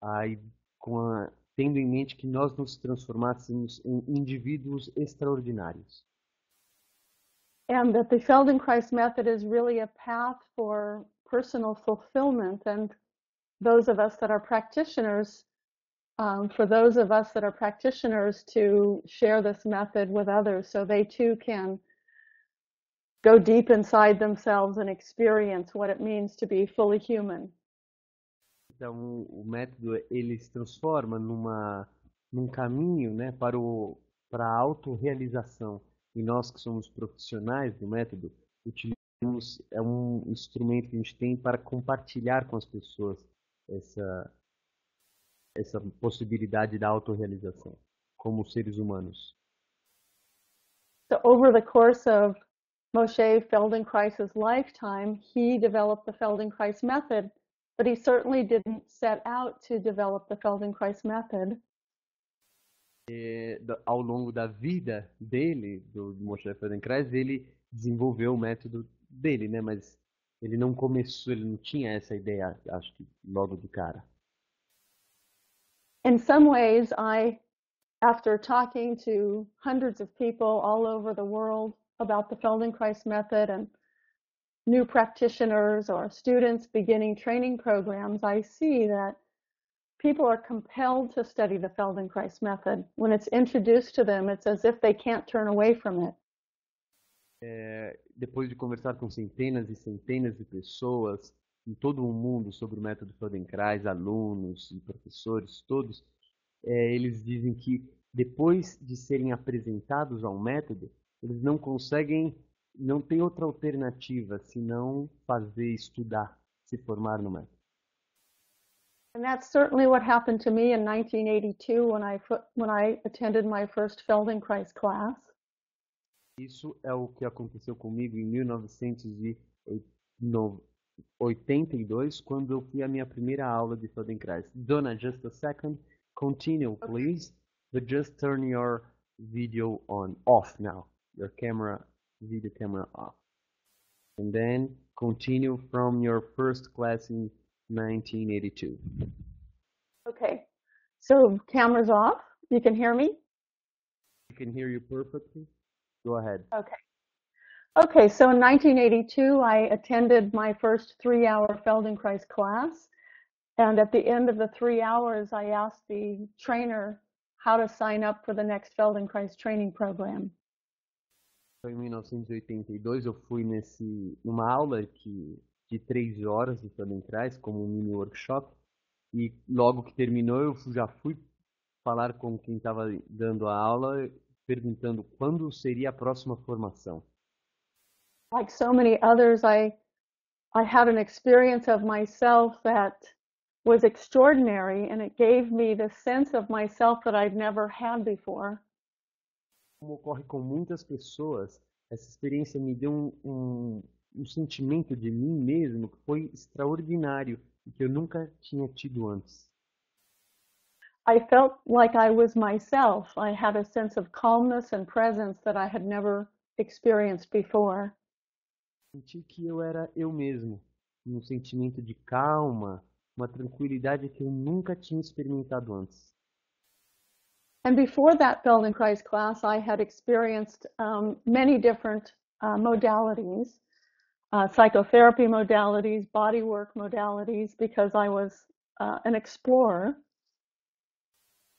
aí tendo em mente que nós nos transformássemos em indivíduos extraordinários. And that the Feldenkrais method is really a path for personal fulfillment. And those of us that are practitioners, for those of us that are practitioners to share this method with others so they too can go deep inside themselves and experience what it means to be fully human. Então, o método ele se transforma num caminho, né, para a autorrealização. E nós que somos profissionais do método, utilizamos, é um instrumento que a gente tem para compartilhar com as pessoas essa, essa possibilidade da autorrealização, como seres humanos. So over the course of Moshe Feldenkrais's lifetime, he developed the Feldenkrais method, but he certainly didn't set out to develop the Feldenkrais method. Ao longo da vida dele, do Moshe Feldenkrais, ele desenvolveu o método dele, né? Mas ele não começou, ele não tinha essa ideia, acho que logo de cara. In some ways, after talking to hundreds of people all over the world about the Feldenkrais method and new practitioners or students beginning training programs, I see that people are compelled to study the Feldenkrais method. When it's introduced to them, it's as if they can't turn away from it. Depois de conversar com centenas e centenas de pessoas em todo o mundo sobre o método Feldenkrais, alunos e professores, todos, eles dizem que depois de serem apresentados ao método, eles não conseguem, não tem outra alternativa senão fazer, estudar, se formar no método. And that's certainly what happened to me in 1982 when I attended my first Feldenkrais class. Isso é o que aconteceu comigo em 1982, quando eu fui à minha primeira aula de Feldenkrais. Donna, just a second. Continue, please. But just turn your video off now. Your video camera off. And then continue from your first class in 1982. Okay, so camera's off. You can hear me? I can hear you perfectly. Go ahead. Okay, so in 1982, I attended my first 3-hour Feldenkrais class. And at the end of the 3 hours, I asked the trainer how to sign up for the next Feldenkrais training program. Em 1982, eu fui numa aula de 3 horas de Feldenkrais, como um mini workshop, e logo que terminou, eu já fui falar com quem estava dando a aula, perguntando quando seria a próxima formação. Like so many others, I had an experience of myself that was extraordinary, and it gave me the sense of myself that I'd never had before. Como ocorre com muitas pessoas, essa experiência me deu um sentimento de mim mesmo que foi extraordinário e que eu nunca tinha tido antes. I felt like I was myself. I had a sense of calmness and presence that I had never experienced before. Senti que eu era eu mesmo, um sentimento de calma, uma tranquilidade que eu nunca tinha experimentado antes. And before that Feldenkrais class, I had experienced many different modalities, psychotherapy modalities, bodywork modalities, because I was an explorer.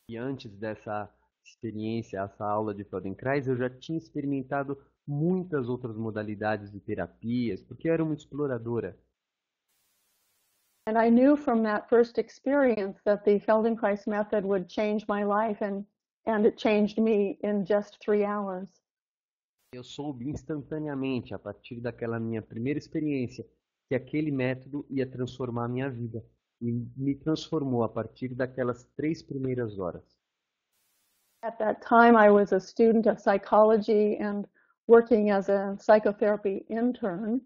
E antes dessa experiência, essa aula de Feldenkrais, eu já tinha experimentado muitas outras modalidades de terapias, porque eu era uma exploradora. And I knew from that first experience that the Feldenkrais method would change my life, and it changed me in just 3 hours. Eu soube instantaneamente, a partir daquela minha primeira experiência, que aquele método ia transformar a minha vida. E me transformou a partir daquelas 3 primeiras horas. At that time, I was a student of psychology and working as a psychotherapy intern.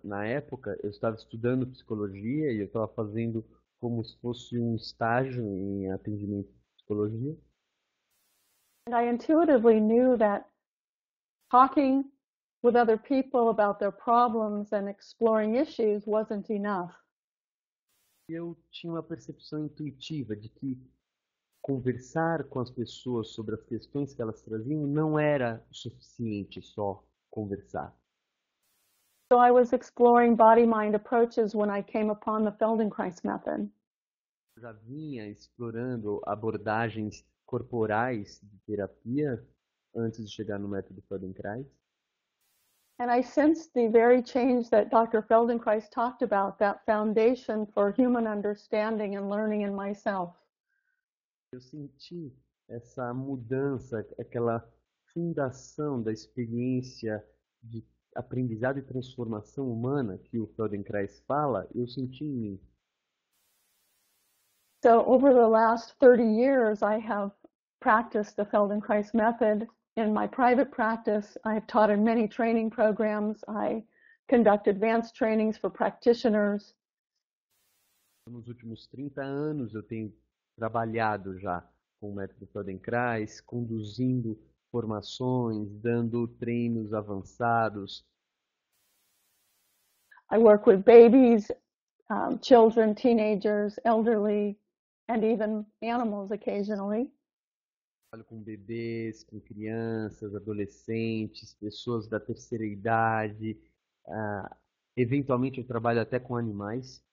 Na época, eu estava estudando psicologia e eu estava fazendo como se fosse um estágio em atendimento de psicologia. And I intuitively knew that talking with other people about their problems and exploring issues wasn't enough. Eu tinha uma percepção intuitiva de que conversar com as pessoas sobre as questões que elas traziam não era o suficiente só conversar. So I was exploring body-mind approaches when I came upon the Feldenkrais method. Já vinha explorando abordagens corporais de terapia antes de chegar no método Feldenkrais. And I sensed the very change that Dr. Feldenkrais talked about, that foundation for human understanding and learning in myself. Eu senti essa mudança, aquela fundação da experiência de aprendizado e transformação humana que o Feldenkrais fala, eu senti em mim. So over the last 30 years, I have practiced the Feldenkrais method in my private practice. I have taught in many training programs. I conduct advanced trainings for practitioners. Nos últimos 30 anos eu tenho trabalhado já com o método Feldenkrais, conduzindo formações, dando treinos avançados. I work with babies, children, teenagers, elderly, and even animals occasionally. Trabalho com bebês, com crianças, adolescentes, pessoas da terceira idade. Eventualmente eu trabalho até com animais.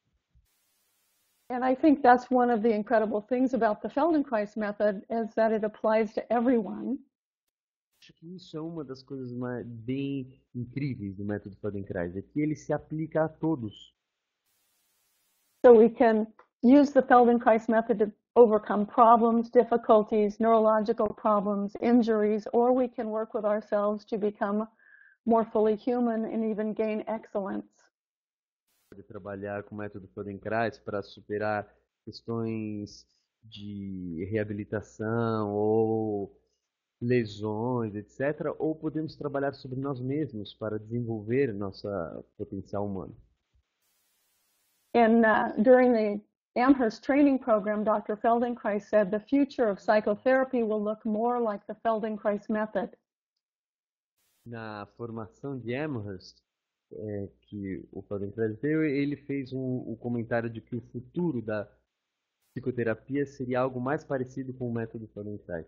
And I think that's one of the incredible things about the Feldenkrais method is that it applies to everyone. Acho que isso é uma das coisas bem incríveis do método Feldenkrais, é que ele se aplica a todos. So we can use the Feldenkrais method to overcome problems, difficulties, neurological problems, injuries, or we can work with ourselves to become more fully human and even gain excellence. Pode trabalhar com o método Feldenkrais para superar questões de reabilitação ou lesões, etc. Ou podemos trabalhar sobre nós mesmos para desenvolver nossa potencial humano. And during the Amherst training program, Dr. Feldenkrais said the future of psychotherapy will look more like the Feldenkrais method. Na formação de Amherst, que o Feldenkrais deu, ele fez um comentário de que o futuro da psicoterapia seria algo mais parecido com o método Feldenkrais.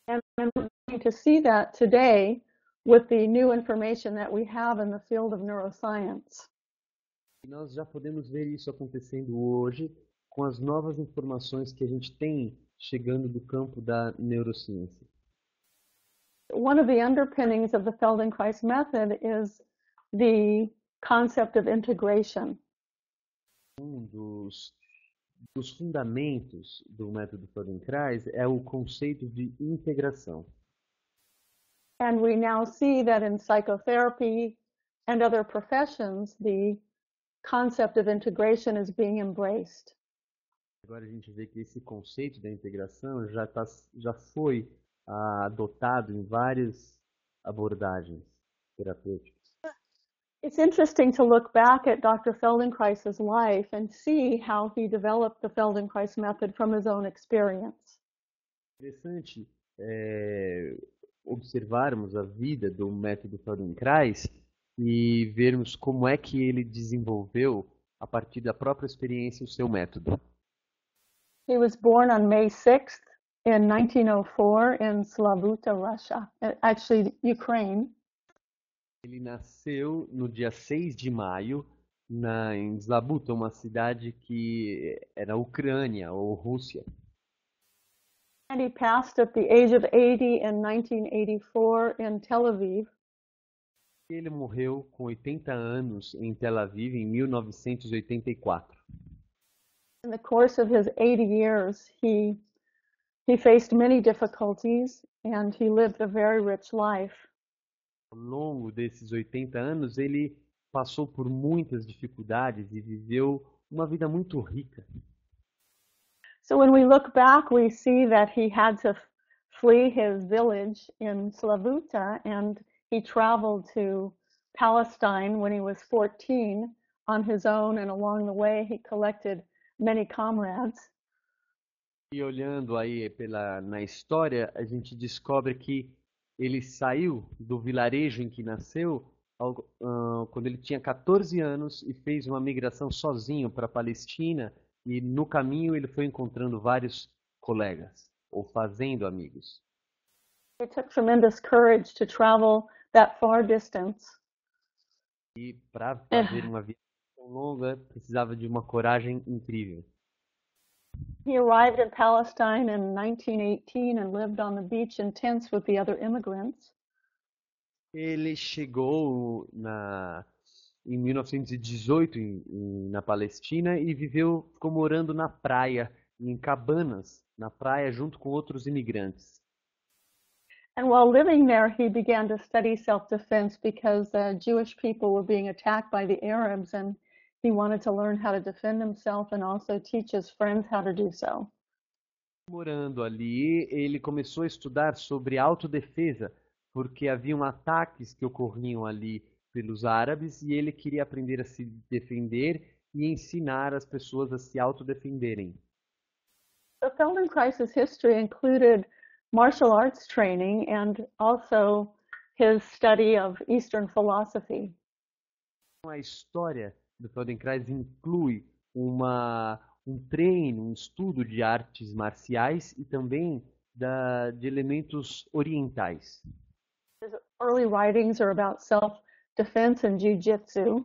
And we're going to see that today with the new information that we have in the field of neuroscience. E nós já podemos ver isso acontecendo hoje com as novas informações que a gente tem chegando do campo da neurociência. One of the underpinnings of the Feldenkrais method is the concept of integration. Dos fundamentos do método Feldenkrais é o conceito de integração. And we now see that in psychotherapy and other professions, the concept of integration is being embraced. Agora a gente vê que esse conceito da integração já foi adotado em várias abordagens terapêuticas. It's interesting to look back at Dr. Feldenkrais's life and see how he developed the Feldenkrais method from his own experience. Interessante observarmos a vida do método Feldenkrais e vermos como é que ele desenvolveu, a partir da própria experiência, o seu método. He was born on May 6th in 1904 in Slavuta, Russia, actually Ukraine. Ele nasceu no dia 6 de maio em Slavuta, uma cidade que era Ucrânia ou Rússia. And he passed at the age of 80 in 1984 in Tel Aviv. Ele morreu com 80 anos em Tel Aviv em 1984. In the course of his 80 years, he faced many difficulties and he lived a very rich life. Ao longo desses 80 anos, ele passou por muitas dificuldades e viveu uma vida muito rica. So when we look back, we see that he had to flee his village in Slavuta and he traveled to Palestine when he was 14 on his own, and along the way he collected many comrades. E olhando aí na história, a gente descobre que ele saiu do vilarejo em que nasceu quando ele tinha 14 anos e fez uma migração sozinho para a Palestina e no caminho ele foi encontrando vários colegas ou fazendo amigos. It took tremendous courage to travel that far distance. E para Eh, fazer uma viagem tão longa precisava de uma coragem incrível. He arrived in Palestine in 1918 and lived on the beach in tents with the other immigrants. Ele chegou em 1918 na Palestina e ficou morando na praia, em cabanas, na praia junto com outros imigrantes. And while living there, he began to study self-defense because Jewish people were being attacked by the Arabs, and he wanted to learn how to defend himself and also teach his friends how to do so. Morando ali, ele começou a estudar sobre autodefesa, porque haviam ataques que ocorriam ali pelos árabes e ele queria aprender a se defender e ensinar as pessoas a se autodefenderem. So Feldenkrais's history included martial arts training and also his study of Eastern philosophy. A história do Feldenkrais inclui um treino, um estudo de artes marciais e também de elementos orientais. His early writings are about self-defense and jiu-jitsu.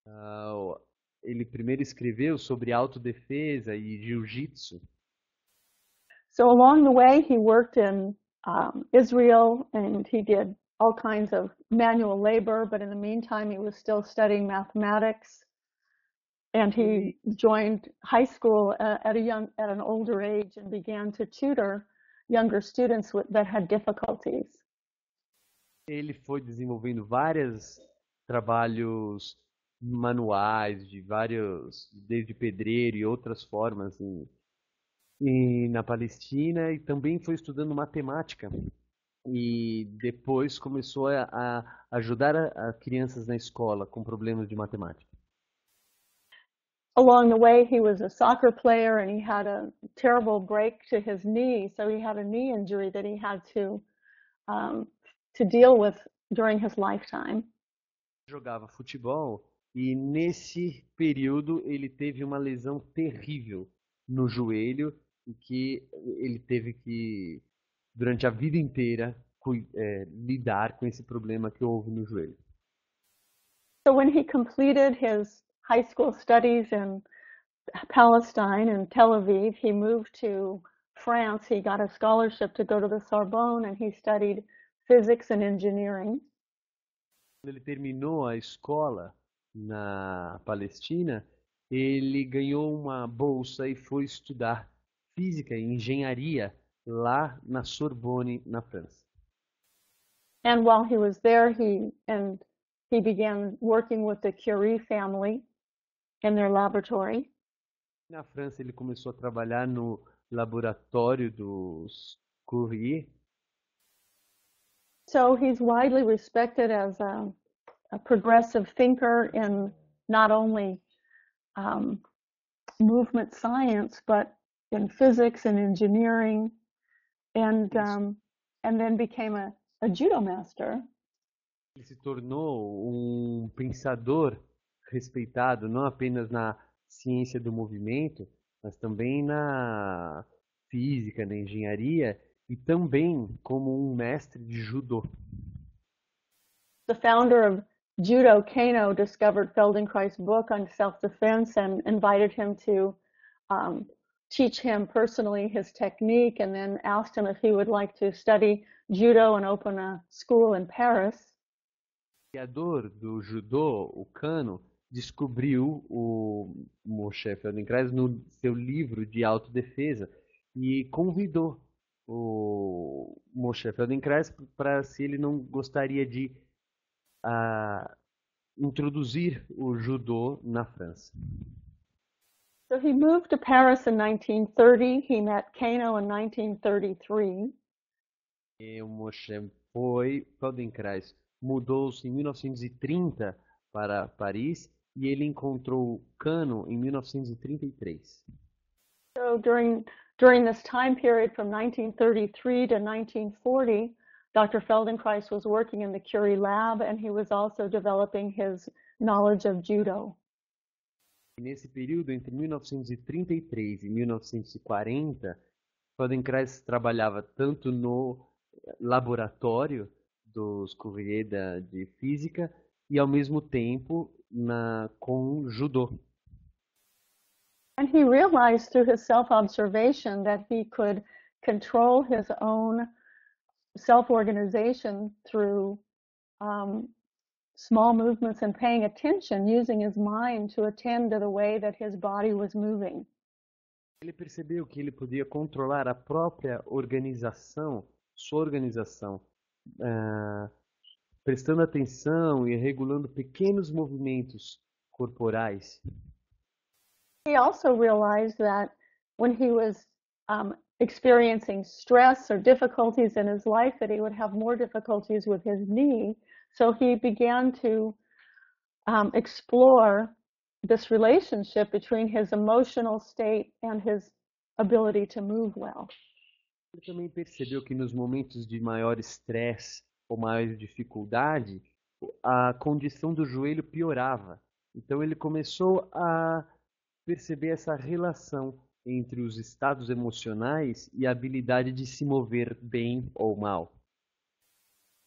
Ah, ele primeiro escreveu sobre autodefesa e jiu-jitsu. So along the way, he worked in Israel and he did all kinds of manual labor, but in the meantime, he was still studying mathematics. And he joined high school at an older age and began to tutor younger students that had difficulties. Ele foi desenvolvendo vários trabalhos manuais desde pedreiro e outras formas na Palestina e também foi estudando matemática e depois começou a ajudar a crianças na escola com problemas de matemática. Along the way, he was a soccer player and he had a terrible break to his knee, so he had a knee injury that he had to deal with during his lifetime. Jogava futebol e nesse período ele teve uma lesão terrível no joelho e que ele teve que, durante a vida inteira, lidar com esse problema que houve no joelho. So when he completed his high school studies in Palestine and Tel Aviv, he moved to France. He got a scholarship to go to the Sorbonne and he studied physics and engineering. Quando ele terminou a escola na Palestina, ele ganhou uma bolsa e foi estudar física e engenharia lá na Sorbonne, na França. And while he was there, he began working with the Curie family in their laboratory. Na França, ele começou a trabalhar no laboratório dos Curie. So he's widely respected as a progressive thinker in not only movement science, but in physics and engineering, and then became a judo master. Ele se tornou um pensador respeitado não apenas na ciência do movimento, mas também na física, na engenharia e também como um mestre de judô. The founder of Judo, Kano, discovered Feldenkrais's book on self-defense and invited him to teach him personally his technique, and then asked him if he would like to study judo and open a school in Paris. O criador do judô, o Kano, descobriu o Moshe Feldenkrais no seu livro de autodefesa e convidou o Moshe Feldenkrais para se ele não gostaria de introduzir o judô na França. So he moved to Paris in 1930. He met Kano in 1933. E o Moshe Feldenkrais mudou-se em 1930 para Paris e ele encontrou Kano em 1933. So during this time period from 1933 to 1940, Dr. Feldenkrais was working in the Curie lab, and he was also developing his knowledge of judo. E nesse período, entre 1933 e 1940, Feldenkrais trabalhava tanto no laboratório dos Curie de física e, ao mesmo tempo, com judô. And he realized through his self-observation that he could control his own self-organization through small movements and paying attention, using his mind to attend to the way that his body was moving. Ele percebeu que ele podia controlar a própria organização, sua organização, prestando atenção e regulando pequenos movimentos corporais. He also realized that when he was experiencing stress or difficulties in his life, that he would have more difficulties with his knee. So he began to explore this relationship between his emotional state and his ability to move well. Ele também percebeu que nos momentos de maior estresse ou maior dificuldade, a condição do joelho piorava. Então ele começou a perceber essa relação entre os estados emocionais e a habilidade de se mover bem ou mal.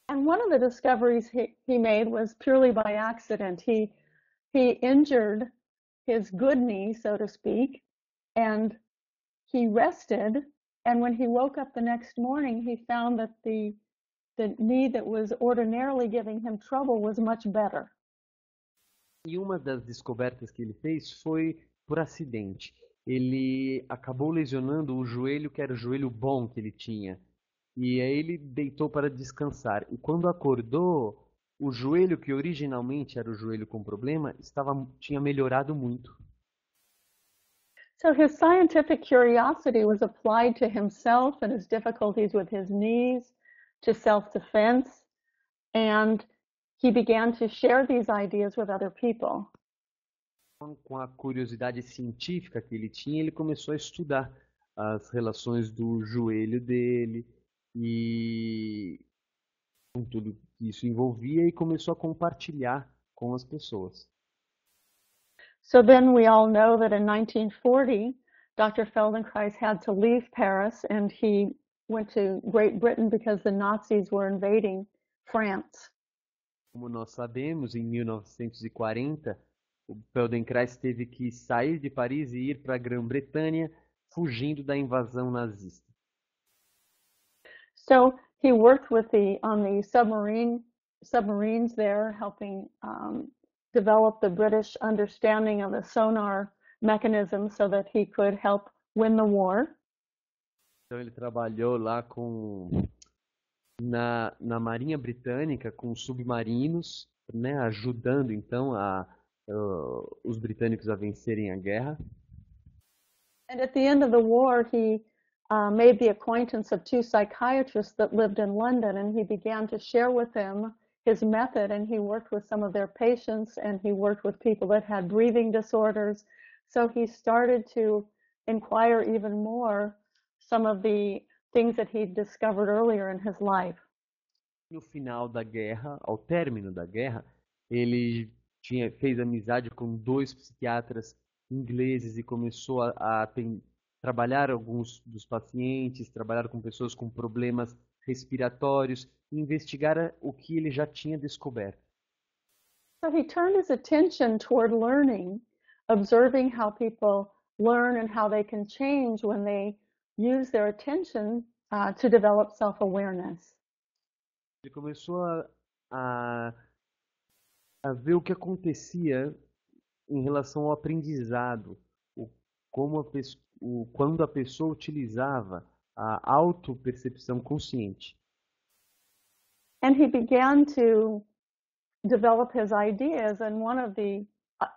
And one of the discoveries he made was purely by accident. He injured his good knee, so to speak, and he rested. And when he woke up the next morning, he found that the knee that was ordinarily giving him trouble was much better. E uma das descobertas que ele fez foi por acidente. Ele acabou lesionando o joelho, que era o joelho bom que ele tinha. E aí ele deitou para descansar. E quando acordou, o joelho que originalmente era o joelho com problema tinha melhorado muito. So his scientific curiosity was applied to himself and his difficulties with his knees, to self-defense, and he began to share these ideas with other people. Com a curiosidade científica que ele tinha, ele começou a estudar as relações do joelho dele e com tudo que isso envolvia e começou a compartilhar com as pessoas. So then we all know that in 1940, Dr. Feldenkrais had to leave Paris and he went to Great Britain because the Nazis were invading France. Como nós sabemos, em 1940, o Feldenkrais teve que sair de Paris e ir para a Grã-Bretanha, fugindo da invasão nazista. So he worked on the submarines there, helping develop the British understanding of the sonar mechanism so that he could help win the war. Então ele trabalhou lá na Marinha Britânica com submarinos, né, ajudando então os britânicos a vencerem a guerra. And at the end of the war, he made the acquaintance of two psychiatrists that lived in London, and he began to share with them his method, and he worked with some of their patients, and he worked with people that had breathing disorders. So he started to inquire even more some of the things that he'd discovered earlier in his life. No final da guerra, ao término da guerra, ele fez amizade com dois psiquiatras ingleses e começou a trabalhar alguns dos pacientes, trabalhar com pessoas com problemas respiratórios e investigar o que ele já tinha descoberto. So he turned his attention toward learning, observing how people learn and how they can change when they use their attention to develop self-awareness. Ele começou a ver o que acontecia em relação ao aprendizado, quando a pessoa utilizava a autopercepção consciente. And he began to develop his ideas, and one of the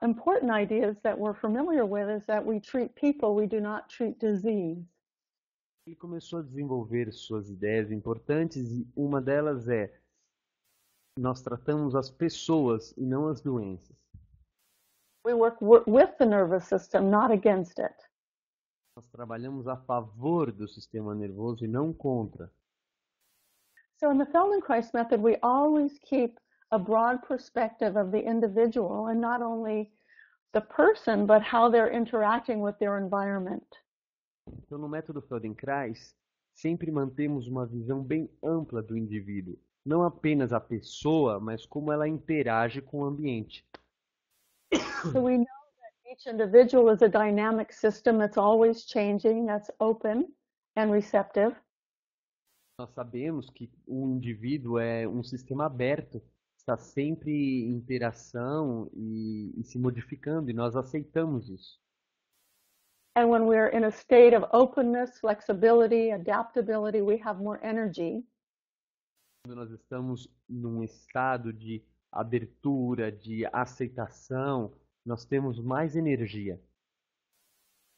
important ideas that we're familiar with is that we treat people, we do not treat disease. Ele começou a desenvolver suas ideias importantes e uma delas é: nós tratamos as pessoas e não as doenças. We work with the nervous system, not against it. Nós trabalhamos a favor do sistema nervoso e não contra. So in the Feldenkrais method, we always keep a broad perspective of the individual and not only the person, but how they're interacting with their environment. Então, no método Feldenkrais, sempre mantemos uma visão bem ampla do indivíduo, não apenas a pessoa, mas como ela interage com o ambiente. So we know that each individual is a dynamic system that's always changing, that's open and receptive. Nós sabemos que o indivíduo é um sistema aberto, está sempre em interação e se modificando, e nós aceitamos isso. And when we're in a state of openness, flexibility, adaptability, we have more energy. Quando nós estamos num estado de abertura, de aceitação, nós temos mais energia.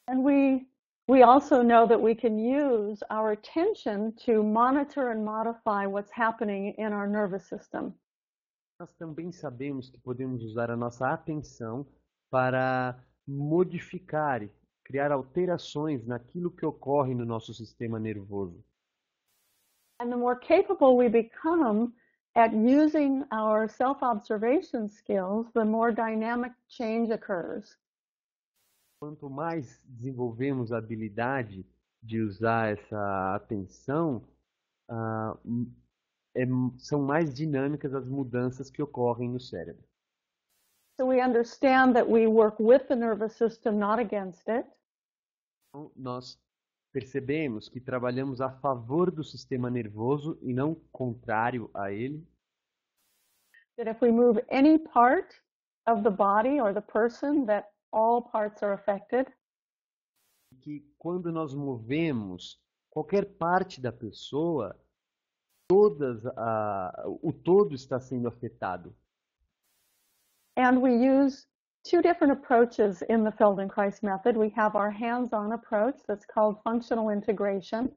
And we also know that we can use our attention to monitor and modify what's happening in our nervous system. Nós também sabemos que podemos usar a nossa atenção para modificar e criar alterações naquilo que ocorre no nosso sistema nervoso. And the more capable we become at using our self-observation skills, the more dynamic change occurs. Quanto mais desenvolvemos a habilidade de usar essa atenção, são mais dinâmicas as mudanças que ocorrem no cérebro. So we understand that we work with the nervous system, not against it. Então, nós percebemos que trabalhamos a favor do sistema nervoso e não contrário a ele. That if we move any part of the body or the person, that all parts are affected. Que quando nós movemos qualquer parte da pessoa, o todo está sendo afetado. And we use two different approaches in the Feldenkrais method. We have our hands-on approach that's called functional integration.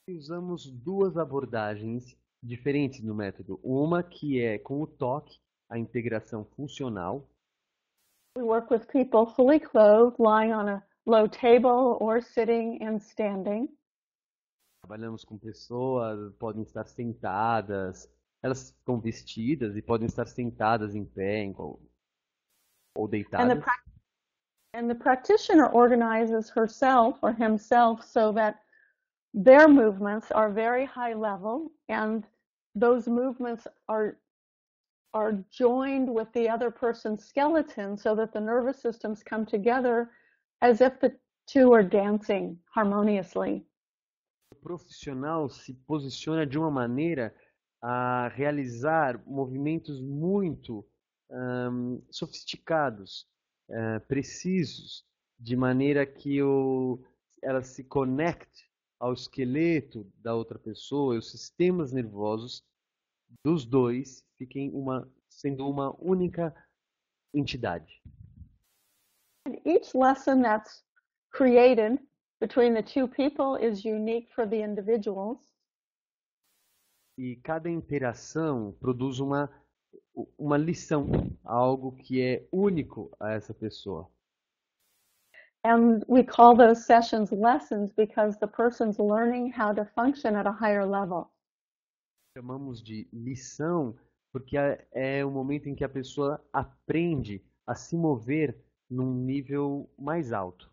Usamos duas abordagens diferentes no método. Uma que é com o toque, a integração funcional. We work with people fully clothed, lying on a low table or sitting and standing. Trabalhamos com pessoas, podem estar sentadas, elas estão vestidas e podem estar sentadas em pé ou deitadas. And the practitioner organizes herself or himself so that their movements are very high level, and those movements are joined with the other person's skeleton so that the nervous systems come together as if the two are dancing harmoniously. O profissional se posiciona de uma maneira a realizar movimentos muito sofisticados, precisos, de maneira que ela se conecte ao esqueleto da outra pessoa e os sistemas nervosos dos dois fiquem sendo uma única entidade. And each lesson that's created between the two people is unique for the individuals. E cada interação produz uma lição, algo que é único a essa pessoa. And we call those sessions lessons because the person's learning how to function at a higher level. Chamamos de lição porque é o momento em que a pessoa aprende a se mover num nível mais alto.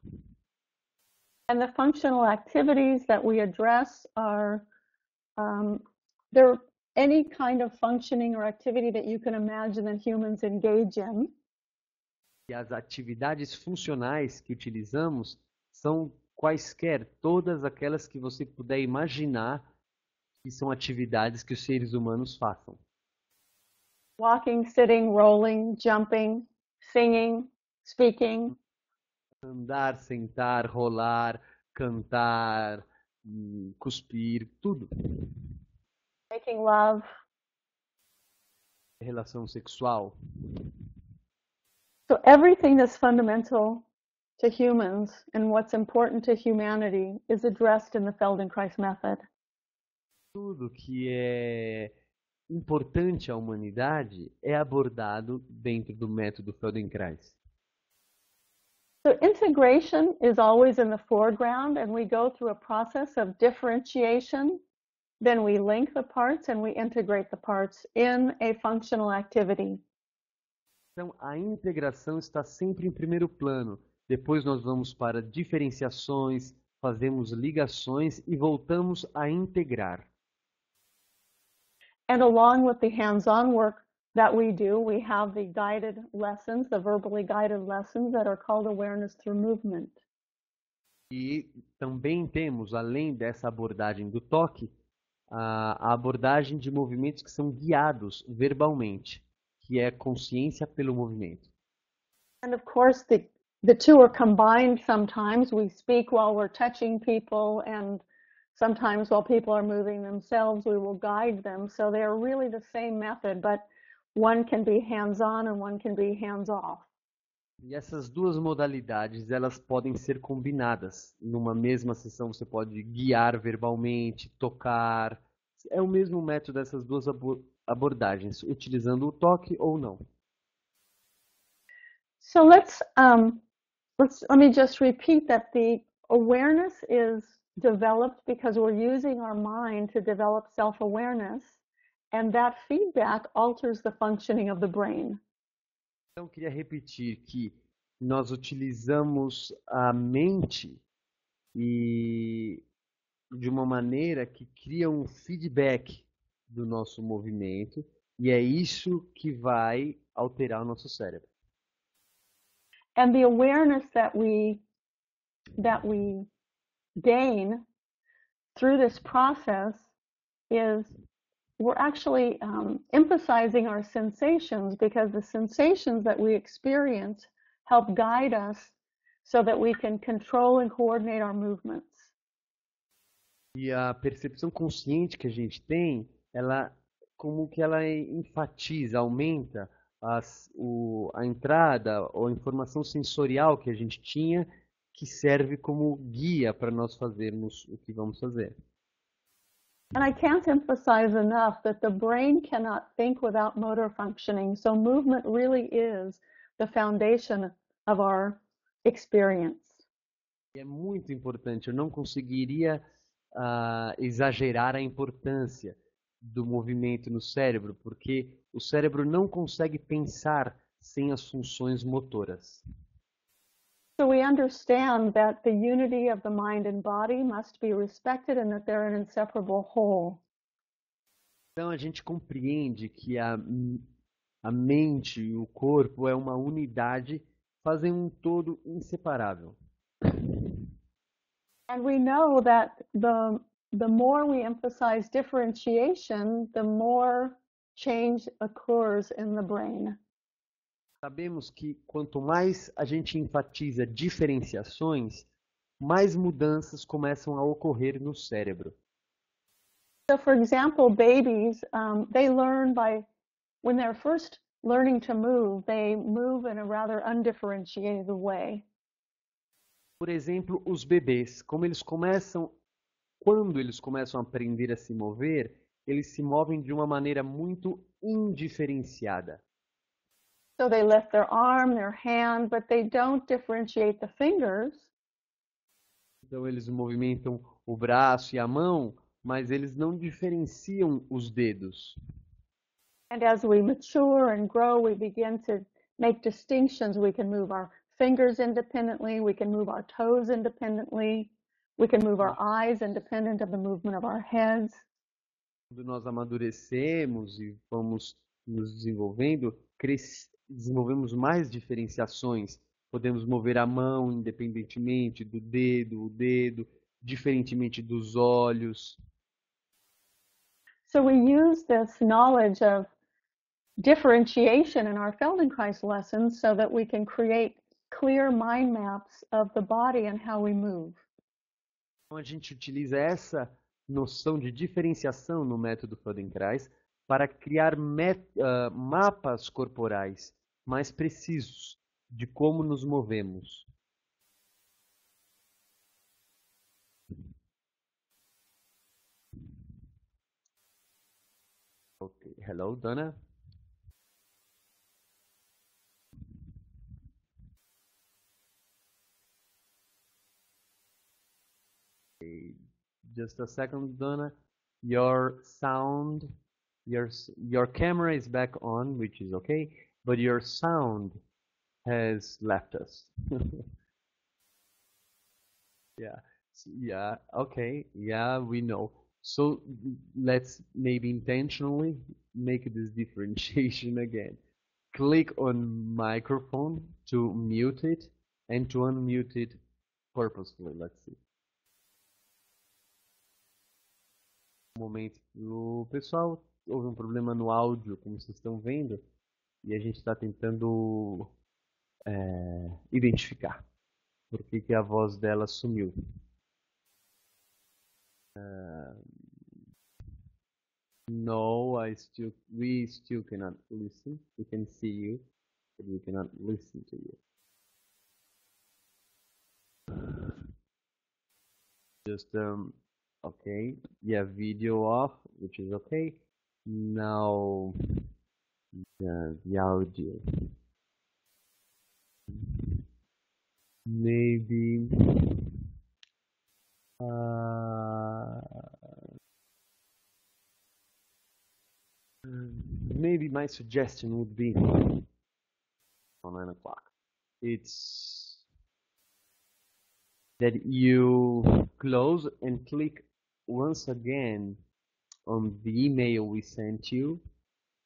And the functional activities that we address are they're any kind of functioning or activity that you can imagine that humans engage in. E as atividades funcionais que utilizamos são quaisquer, todas aquelas que você puder imaginar que são atividades que os seres humanos façam. Walking, sitting, rolling, jumping, singing, speaking. Andar, sentar, rolar, cantar, cuspir, tudo. Making love. Relação sexual. So everything that's fundamental to humans and what's important to humanity is addressed in the Feldenkrais method. Tudo que é importante à humanidade é abordado dentro do método Feldenkrais. So integration is always in the foreground, and we go through a process of differentiation then we link the parts and we integrate the parts in a functional activity. Então, a integração está sempre em primeiro plano. Depois nós vamos para diferenciações, fazemos ligações e voltamos a integrar. And along with the hands-on work that we do, we have the guided lessons, the verbally guided lessons that are called awareness through movement. E também temos, além dessa abordagem do toque, a abordagem de movimentos que são guiados verbalmente, que é consciência pelo movimento. And of course, the two are combined sometimes. We speak while we're touching people, and sometimes while people are moving themselves, we will guide them. So they're really the same method, but one can be hands-on and one can be hands-off. E essas duas modalidades, elas podem ser combinadas. Numa mesma sessão você pode guiar verbalmente, tocar. É o mesmo método dessas duas abordagens, utilizando o toque ou não. So let me just repeat that the awareness is developed because we're using our mind to develop self-awareness, and that feedback alters the functioning of the brain. Então, eu queria repetir que nós utilizamos a mente e de uma maneira que cria um feedback do nosso movimento, e é isso que vai alterar o nosso cérebro. And the awareness that we gain through this process is we're actually emphasizing our sensations, because the sensations that we experience help guide us so that we can control and coordinate our movements. E a percepção consciente que a gente tem, ela como que ela enfatiza, aumenta a entrada ou a informação sensorial que a gente tinha, que serve como guia para nós fazermos o que vamos fazer. And I can't emphasize enough that the brain cannot think without motor functioning. So movement really is the foundation of our experience. É muito importante. Eu não conseguiria exagerar a importância do movimento no cérebro, porque o cérebro não consegue pensar sem as funções motoras. So we understand that the unity of the mind and body must be respected and that they're an inseparable whole. Então a gente compreende que a mente e o corpo é uma unidade, fazem um todo inseparável. And we know that the more we emphasize differentiation, the more change occurs in the brain. Sabemos que quanto mais a gente enfatiza diferenciações, mais mudanças começam a ocorrer no cérebro. So, for example, babies, they learn when they're first learning to move, they move in a rather undifferentiated way. Por exemplo, os bebês, quando eles começam a aprender a se mover, eles se movem de uma maneira muito indiferenciada. So they lift their arm, their hand, but they don't differentiate the fingers. Então eles movimentam o braço e a mão, mas eles não diferenciam os dedos. And as we mature and grow, we begin to make distinctions. We can move our fingers independently, we can move our toes independently, we can move our eyes independent of the movement of our heads. Quando nós amadurecemos e vamos nos desenvolvendo, desenvolvemos mais diferenciações. Podemos mover a mão independentemente do dedo, o dedo, diferentemente dos olhos. So we use this knowledge of differentiation in our Feldenkrais lessons so that we can create clear mind maps of the body and how we move. Então a gente utiliza essa noção de diferenciação no método Feldenkrais para criar mapas corporais mais precisos de como nos movemos. Okay. Hello, Donna. Okay. Just a second, Donna. your sound, your camera is back on, which is okay, but your sound has left us. Yeah, yeah, okay, yeah, we know. So let's maybe intentionally make this differentiation again. Click on microphone to mute it and to unmute it purposefully. Let's see. Um momento pro pessoal, houve um problema no áudio, como vocês estão vendo, e a gente está tentando identificar por que que a voz dela sumiu. No, we still cannot listen. We can see you, but we cannot listen to you. Just okay, yeah, video off, which is okay. Now the audio. Maybe maybe my suggestion would be on 9 o'clock. It's that you close and click once again on the email we sent you,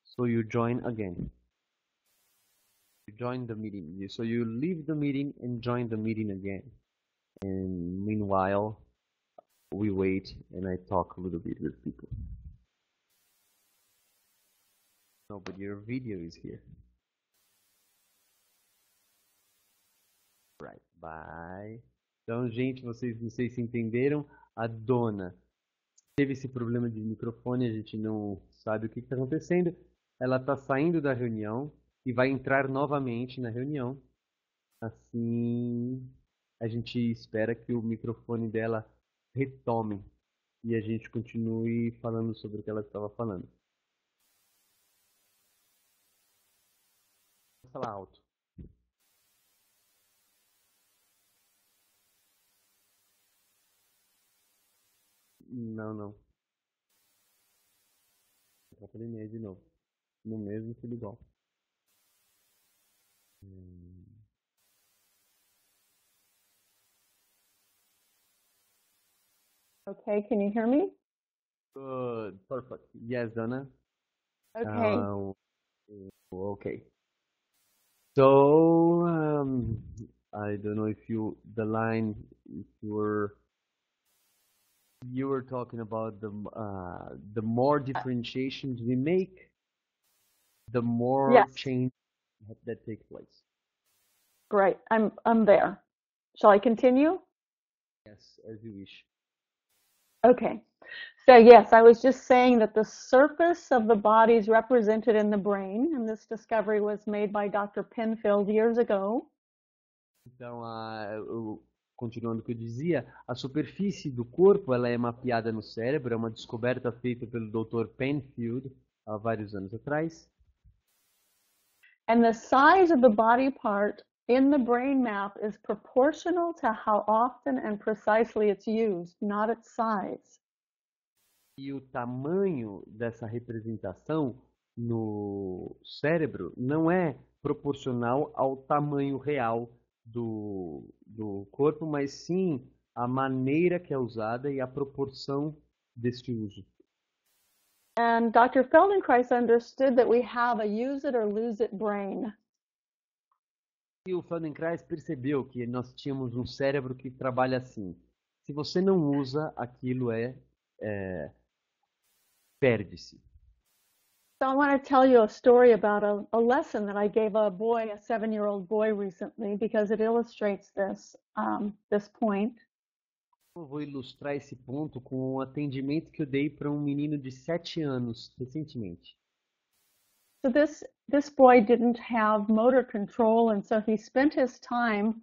so you join again. You join the meeting. So you leave the meeting and join the meeting again. And meanwhile, we wait and I talk a little bit with people. No, but your video is here. Right, bye. Então, gente, vocês não sei se entenderam. A dona teve esse problema de microfone, a gente não sabe o que está acontecendo. Ela está saindo da reunião e vai entrar novamente na reunião. Assim, a gente espera que o microfone dela retome e a gente continue falando sobre o que ela estava falando. Vou falar alto. Não. Vou para e-mail de novo. No mesmo tudo igual. Okay, can you hear me? Good, perfect. Yes, Donna. Okay. Okay. So I don't know if the line, if you were talking about the more differentiations we make, the more Yes. change that takes place. Great. I'm there. Shall I continue? Yes, as you wish. Okay. So yes, I was just saying that the surface of the body is represented in the brain, and this discovery was made by Dr. Penfield years ago. Então, continuando o que eu dizia, a superfície do corpo ela é mapeada no cérebro, é uma descoberta feita pelo Dr. Penfield há vários anos atrás. And the size of the body part in the brain map is proportional to how often and precisely it's used, not its size. E o tamanho dessa representação no cérebro não é proporcional ao tamanho real do corpo, mas sim a maneira que é usada e a proporção deste uso. And Dr. Feldenkrais understood that we have a use it or lose it brain. E o Feldenkrais percebeu que nós tínhamos um cérebro que trabalha assim. Se você não usa, aquilo perde-se. So I want to tell you a story about a lesson that I gave a boy, a 7-year-old boy recently, because it illustrates this point. Eu vou ilustrar esse ponto com um atendimento que eu dei para um menino de 7 anos recentemente. So this boy didn't have motor control, and so he spent his time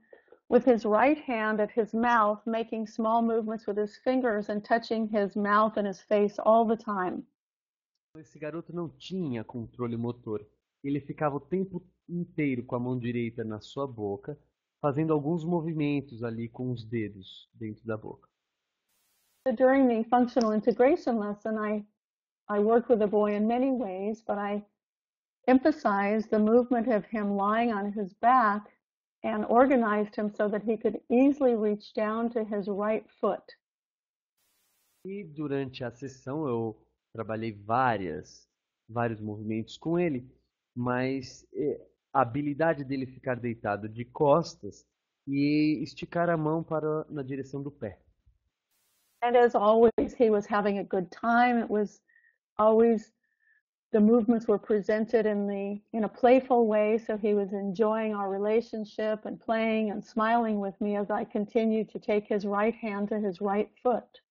with his right hand at his mouth, making small movements with his fingers and touching his mouth and his face all the time. Esse garoto não tinha controle motor. Ele ficava o tempo inteiro com a mão direita na sua boca, fazendo alguns movimentos ali com os dedos dentro da boca. So during the functional integration lesson, I worked with the boy in many ways, but I emphasized the movement of him lying on his back and organized him so that he could easily reach down to his right foot. E durante a sessão eu trabalhei vários movimentos com ele, mas a habilidade dele ficar deitado de costas e esticar a mão na direção do pé. And as always, he was having a good time. It was always the movements were presented in a playful way, so he was enjoying our relationship and playing and smiling with me as I continued to take his right hand to his right foot.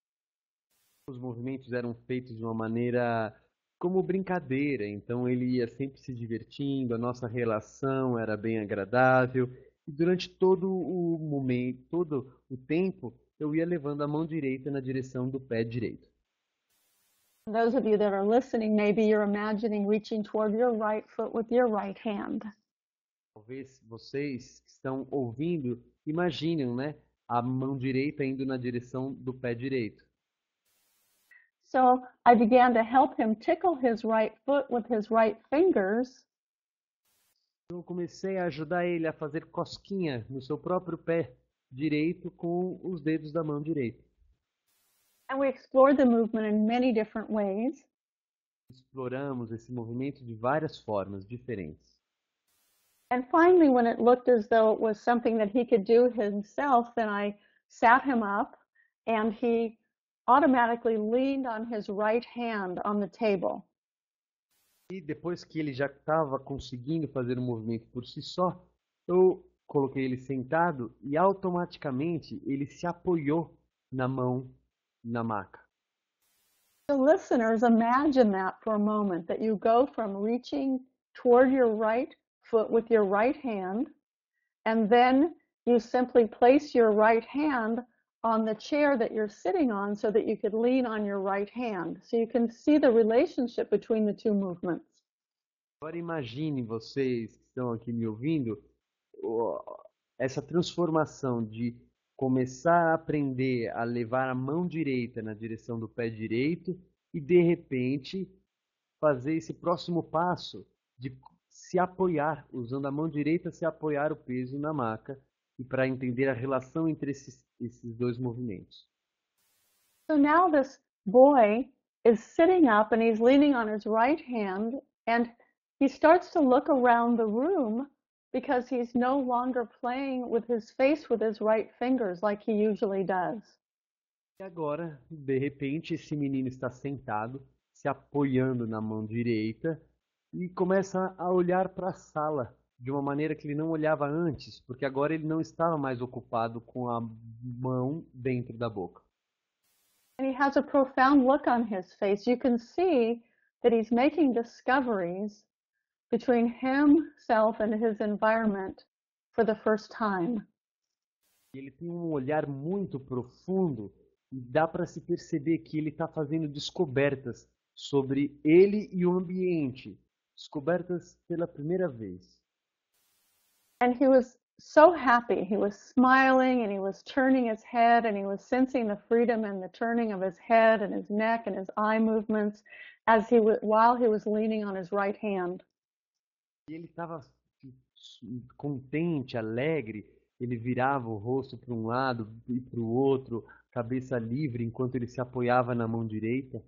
Os movimentos eram feitos de uma maneira como brincadeira, então ele ia sempre se divertindo, a nossa relação era bem agradável, e durante todo o momento, todo o tempo, eu ia levando a mão direita na direção do pé direito. Those of you that are listening, maybe you're imagining reaching toward your right foot with your right hand. Talvez vocês que estão ouvindo imaginem, né, a mão direita indo na direção do pé direito. So I began to help him tickle his right foot with his right fingers. Eu comecei a ajudar ele a fazer cosquinha no seu próprio pé direito com os dedos da mão direita. And we explored the movement in many different ways. Exploramos esse movimento de várias formas diferentes. And finally, when it looked as though it was something that he could do himself, then I sat him up and he automatically leaned on his right hand on the table. E depois que ele já estava conseguindo fazer o movimento por si só, eu coloquei ele sentado e automaticamente ele se apoiou na mão na maca. So listeners, imagine that for a moment, that you go from reaching toward your right foot with your right hand, and then you simply place your right hand on the chair that you're sitting on so that you could lean on your right hand. So you can see the relationship between the two movements. Agora imagine vocês que estão aqui me ouvindo, essa transformação de começar a aprender a levar a mão direita na direção do pé direito e de repente fazer esse próximo passo de se apoiar, usando a mão direita se apoiar o peso na maca e para entender a relação entre esses dois movimentos. So now this boy is sitting up and he's leaning on his right hand and he starts to look around the room because he's no longer playing with his face with his right fingers like he usually does. E agora, de repente, esse menino está sentado, se apoiando na mão direita e começa a olhar para a sala de uma maneira que ele não olhava antes, porque agora ele não estava mais ocupado com a mão dentro da boca. And he has a profound look on his face. You can see that he's making discoveries between himself and his environment for the first time. Ele tem um olhar muito profundo e dá para se perceber que ele está fazendo descobertas sobre ele e o ambiente, descobertas pela primeira vez. And he was so happy. He was smiling and he was turning his head and he was sensing the freedom and the turning of his head and his neck and his eye movements while he was leaning on his right hand. E ele estava contente, alegre, ele virava o rosto para um lado e para o outro, cabeça livre, enquanto ele se apoiava na mão direita.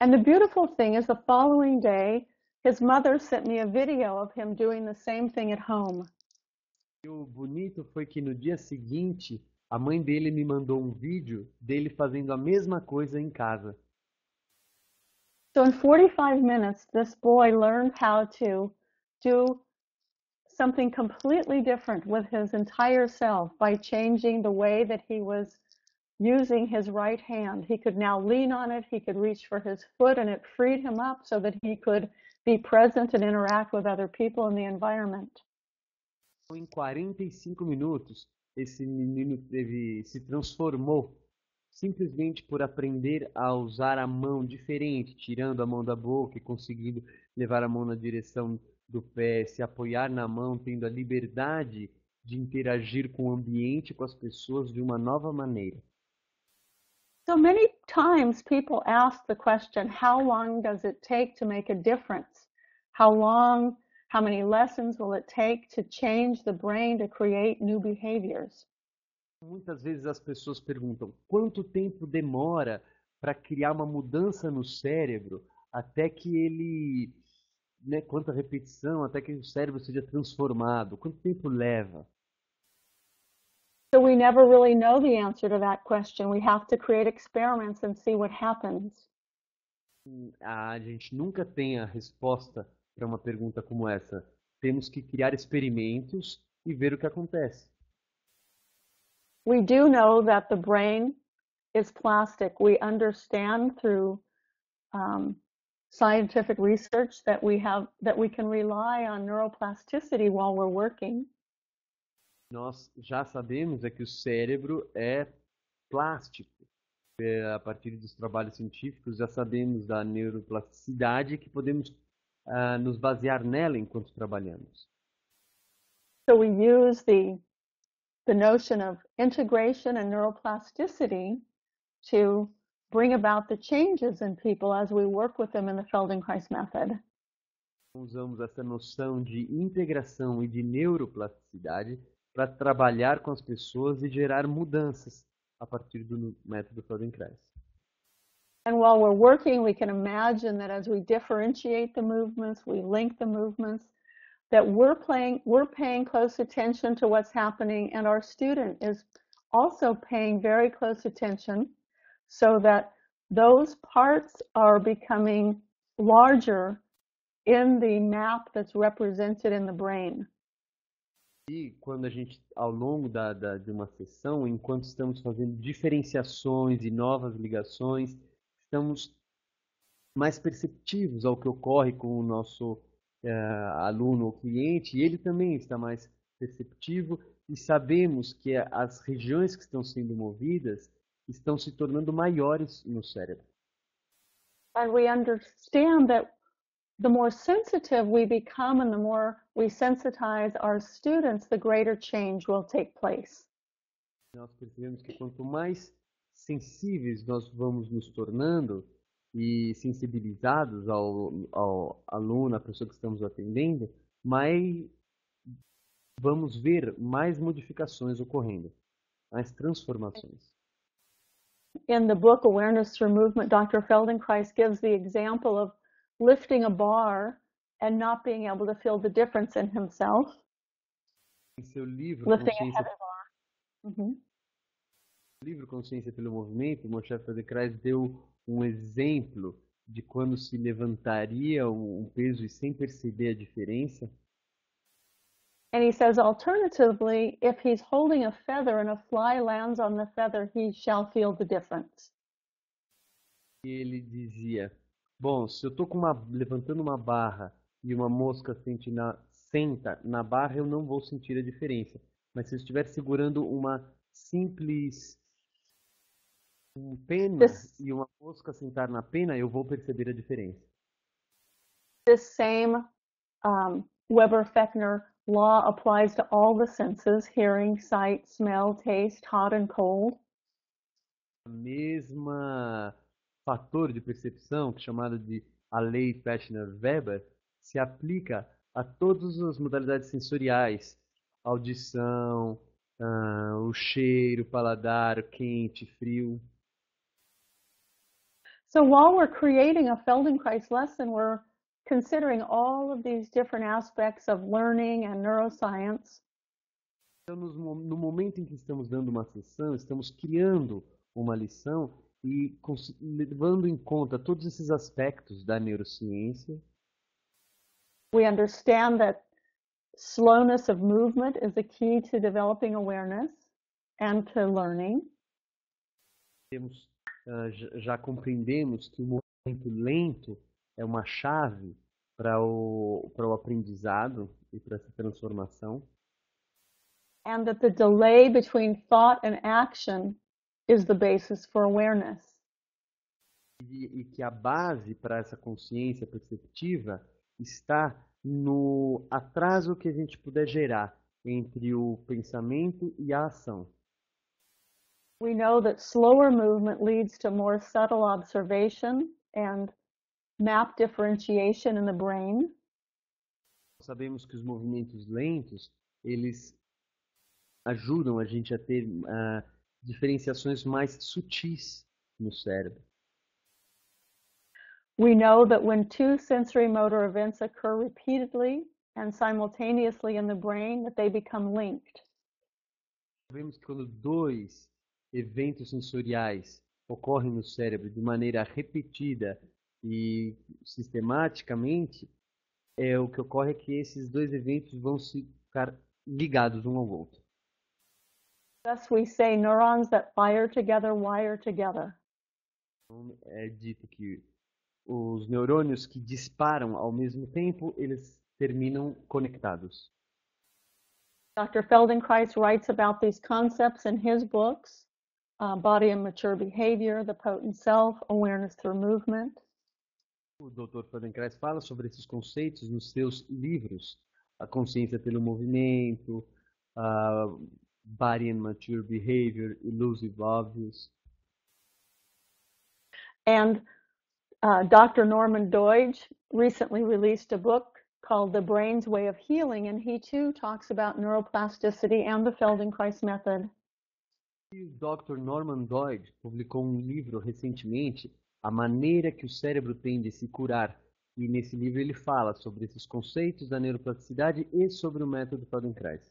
And the beautiful thing is the following day, his mother sent me a video of him doing the same thing at home. E o bonito foi que no dia seguinte, a mãe dele me mandou um vídeo dele fazendo a mesma coisa em casa. So in 45 minutes, this boy learned how to do something completely different with his entire self by changing the way that he was using his right hand. He could now lean on it, he could reach for his foot, and it freed him up so that he could be present and interact with other people in the environment. Em 45 minutos, esse menino se transformou simplesmente por aprender a usar a mão diferente, tirando a mão da boca e conseguindo levar a mão na direção do pé, se apoiar na mão, tendo a liberdade de interagir com o ambiente, com as pessoas de uma nova maneira. So many times people ask the question, how long does it take to make a difference? How many lessons will it take to change the brain to create new behaviors? Muitas vezes as pessoas perguntam quanto tempo demora para criar uma mudança no cérebro até que ele, né, quanta repetição, até que o cérebro seja transformado, quanto tempo leva? So we never really know the answer to that question. We have to create experiments and see what happens. A gente nunca tem a resposta para uma pergunta como essa. Temos que criar experimentos e ver o que acontece. We do know that the brain is plastic. We understand through scientific research that we can rely on neuroplasticity while we're working. Nós já sabemos é que o cérebro é plástico. A partir dos trabalhos científicos, já sabemos da neuroplasticidade que podemos nos basear nela enquanto trabalhamos. So we use the notion of integration and neuroplasticity to bring about the changes in people as we work with them in the Feldenkrais method. Usamos essa noção de integração e de neuroplasticidade para trabalhar com as pessoas e gerar mudanças a partir do método Feldenkrais. And while we're working, we can imagine that as we differentiate the movements, we link the movements, that we're paying close attention to what's happening, and our student is also paying very close attention so that those parts are becoming larger in the map that's represented in the brain. E quando a gente, ao longo de uma sessão, enquanto estamos fazendo diferenciações e novas ligações, estamos mais perceptivos ao que ocorre com o nosso aluno ou cliente, e ele também está mais perceptivo, e sabemos que as regiões que estão sendo movidas estão se tornando maiores no cérebro. And we understand that the more sensitive we become and the more we sensitize our students, the greater change will take place. Nós percebemos que quanto mais sensíveis nós vamos nos tornando e sensibilizados ao aluno, à pessoa que estamos atendendo, mais vamos ver mais modificações ocorrendo, mais transformações. In the book Awareness Through Movement, Dr. Feldenkrais gives the example of lifting a bar and not being able to feel the difference in himself. Em seu livro, Lifting a Consciência, heavy bar. Mm-hmm. livro Consciência pelo Movimento, Moshe Feldenkrais deu um exemplo de quando se levantaria um peso e sem perceber a diferença. And he says, alternatively, if he's holding a feather and a fly lands on the feather, he shall feel the difference. E ele dizia, bom, se eu estou levantando uma barra e uma mosca senta na barra, eu não vou sentir a diferença. Mas se eu estiver segurando uma simples pena e uma mosca sentar na pena, eu vou perceber a diferença. This same Weber-Fechner law applies to all the senses: hearing, sight, smell, taste, hot and cold. A mesma fator de percepção, que é chamado de a lei Fechner-Weber, se aplica a todas as modalidades sensoriais: audição, o cheiro, o paladar, o quente, frio. So while we're creating a Feldenkrais lesson, we're considering all of these different aspects of learning and neuroscience. Então, no momento em que estamos dando uma sessão, estamos criando uma lição e levando em conta todos esses aspectos da neurociência. We understand that slowness of movement is a key to developing awareness and to learning. Já compreendemos que o movimento lento é uma chave para o aprendizado e para essa transformação. And that the delay between thought and action is the basis for awareness. E que a base para essa consciência perceptiva está no atraso que a gente puder gerar entre o pensamento e a ação. We know that slower movement leads to more subtle observation and map differentiation in the brain. Sabemos que os movimentos lentos, eles ajudam a gente a ter diferenciações mais sutis no cérebro. We know that when two sensory motor events occur repeatedly and simultaneously in the brain, that they become linked. Sabemos que quando dois eventos sensoriais ocorrem no cérebro de maneira repetida e sistematicamente, o que ocorre é que esses dois eventos vão se ficar ligados um ao outro. Thus we say neurons that fire together wire together. Então, é dito que os neurônios que disparam ao mesmo tempo, eles terminam conectados. Dr. Feldenkrais writes about these concepts in his books, Body and Mature Behavior, The Potent Self, Awareness Through Movement. O Dr. Feldenkrais fala sobre esses conceitos nos seus livros, A Consciência pelo Movimento, Body and Mature Behavior, Elusive Obvious. And Dr. Norman Doidge recently released a book called The Brain's Way of Healing, and he too talks about neuroplasticity and the Feldenkrais method. E o Dr. Norman Doidge publicou um livro recentemente, A Maneira que o Cérebro tem de se Curar. E nesse livro ele fala sobre esses conceitos da neuroplasticidade e sobre o método Feldenkrais.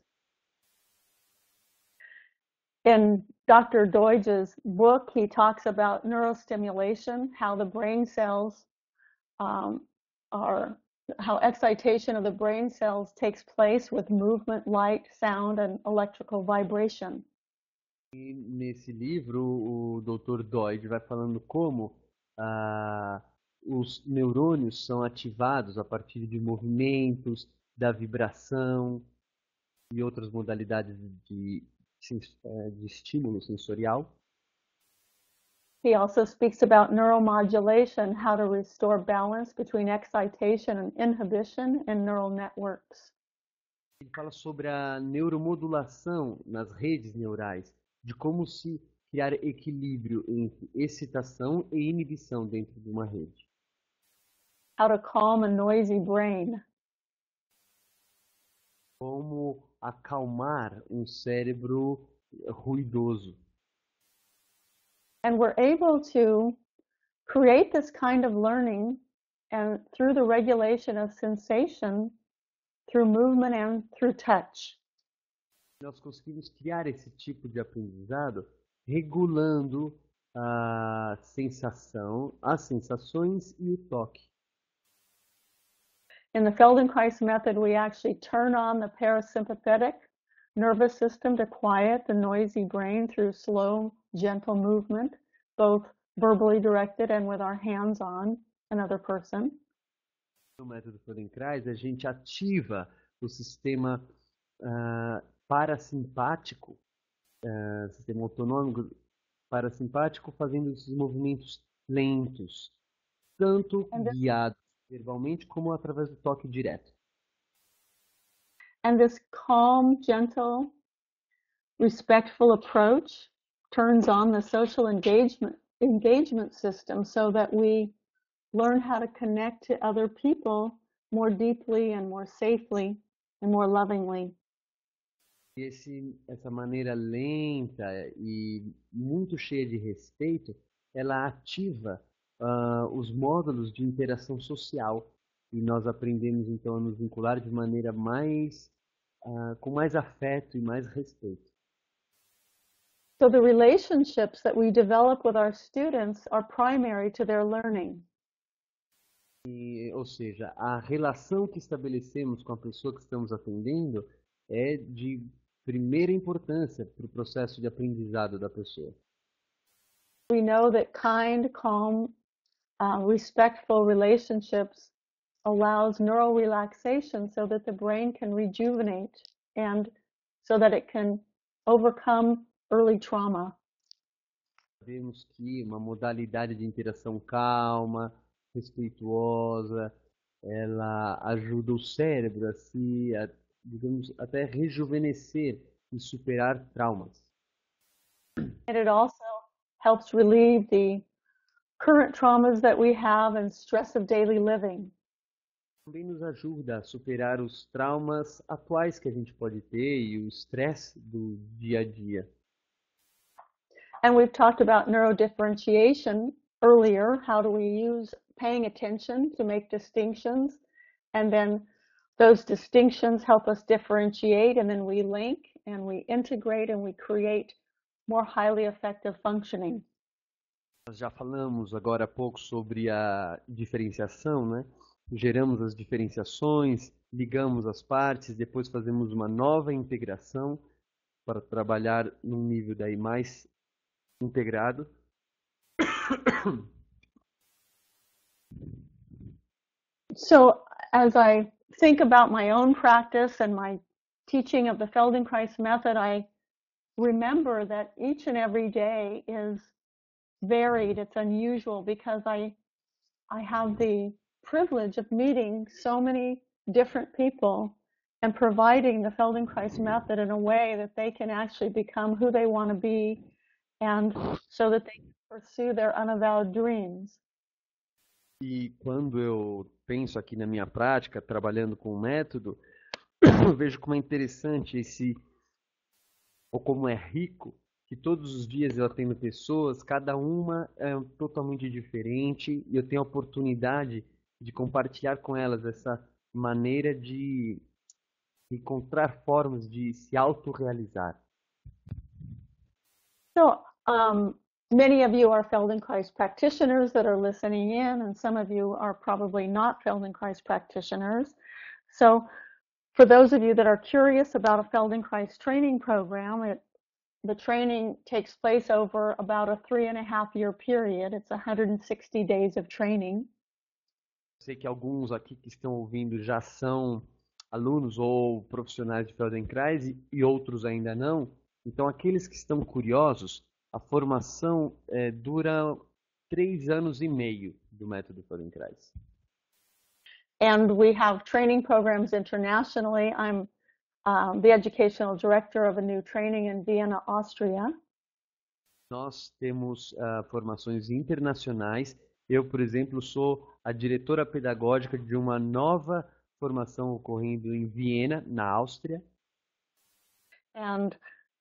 In Dr. Doidge's book, he talks about neurostimulation, how the brain cells how excitation of the brain cells takes place with movement, light, sound, and electrical vibration. E nesse livro, o Dr. Doidge vai falando como os neurônios são ativados a partir de movimentos, da vibração e outras modalidades de estímulo sensorial. He also speaks about neuromodulation, how to restore balance between excitation and inhibition in neural networks. Ele fala sobre a neuromodulação nas redes neurais, de como se criar equilíbrio entre excitação e inibição dentro de uma rede. How to calm a noisy brain. Como acalmar um cérebro ruidoso. And we're able to create this kind of learning and through the regulation of sensation, through movement and through touch. Nós conseguimos criar esse tipo de aprendizado regulando a sensação, as sensações e o toque. In the Feldenkrais method, we actually turn on the parasympathetic nervous system to quiet the noisy brain through slow, gentle movement, both verbally directed and with our hands on another person. No método Feldenkrais, a gente ativa o sistema parasimpático, sistema autonômico parasimpático, fazendo esses movimentos lentos, tanto guiados verbalmente como através do toque direto. And this calm, gentle, respectful approach turns on the social engagement system so that we learn how to connect to other people more deeply and more safely and more lovingly. Essa maneira lenta e muito cheia de respeito, ela ativa os módulos de interação social e nós aprendemos então a nos vincular de maneira com mais afeto e mais respeito. So the relationships that we develop with our students are primary to their learning. Ou seja, a relação que estabelecemos com a pessoa que estamos atendendo é de primeira importância para o processo de aprendizado da pessoa. We know that kind, calm, respectful relationships allows neural relaxation so that the brain can rejuvenate and so that it can overcome early trauma. Sabemos que uma modalidade de interação calma, respeituosa, ela ajuda o cérebro a digamos, até rejuvenescer e superar traumas. And it also helps relieve the current traumas that we have and stress of daily living. Também nos ajuda a superar os traumas atuais que a gente pode ter e o estresse do dia a dia. And we've talked about neurodifferentiation earlier. How do we use paying attention to make distinctions? And then those distinctions help us differentiate, and then we link and we integrate and we create more highly effective functioning. Nós já falamos agora há pouco sobre a diferenciação, né? Geramos as diferenciações, ligamos as partes, depois fazemos uma nova integração para trabalhar num nível daí mais integrado. So as I think about my own practice and my teaching of the Feldenkrais method, I remember that each and every day is varied. It's unusual because I have the privilege of meeting so many different people and providing the Feldenkrais method in a way that they can actually become who they want to be, and so that they can pursue their unavowed dreams. E quando eu penso aqui na minha prática, trabalhando com o método, eu vejo como é interessante ou como é rico, que todos os dias eu atendo pessoas, cada uma é totalmente diferente, e eu tenho a oportunidade de compartilhar com elas essa maneira de encontrar formas de se autorrealizar. So many of you are Feldenkrais practitioners that are listening in, and some of you are probably not Feldenkrais practitioners. So for those of you that are curious about a Feldenkrais training program, the training takes place over about a 3.5-year period. It's 160 days of training. Sei que alguns aqui que estão ouvindo já são alunos ou profissionais de Feldenkrais e outros ainda não. Então, aqueles que estão curiosos, a formação dura 3 anos e meio do método Feldenkrais. And we have training programs internationally. I'm the educational director of a new training in Vienna, Austria. Nós temos formações internacionais. Eu, por exemplo, sou a diretora pedagógica de uma nova formação ocorrendo em Viena, na Áustria. And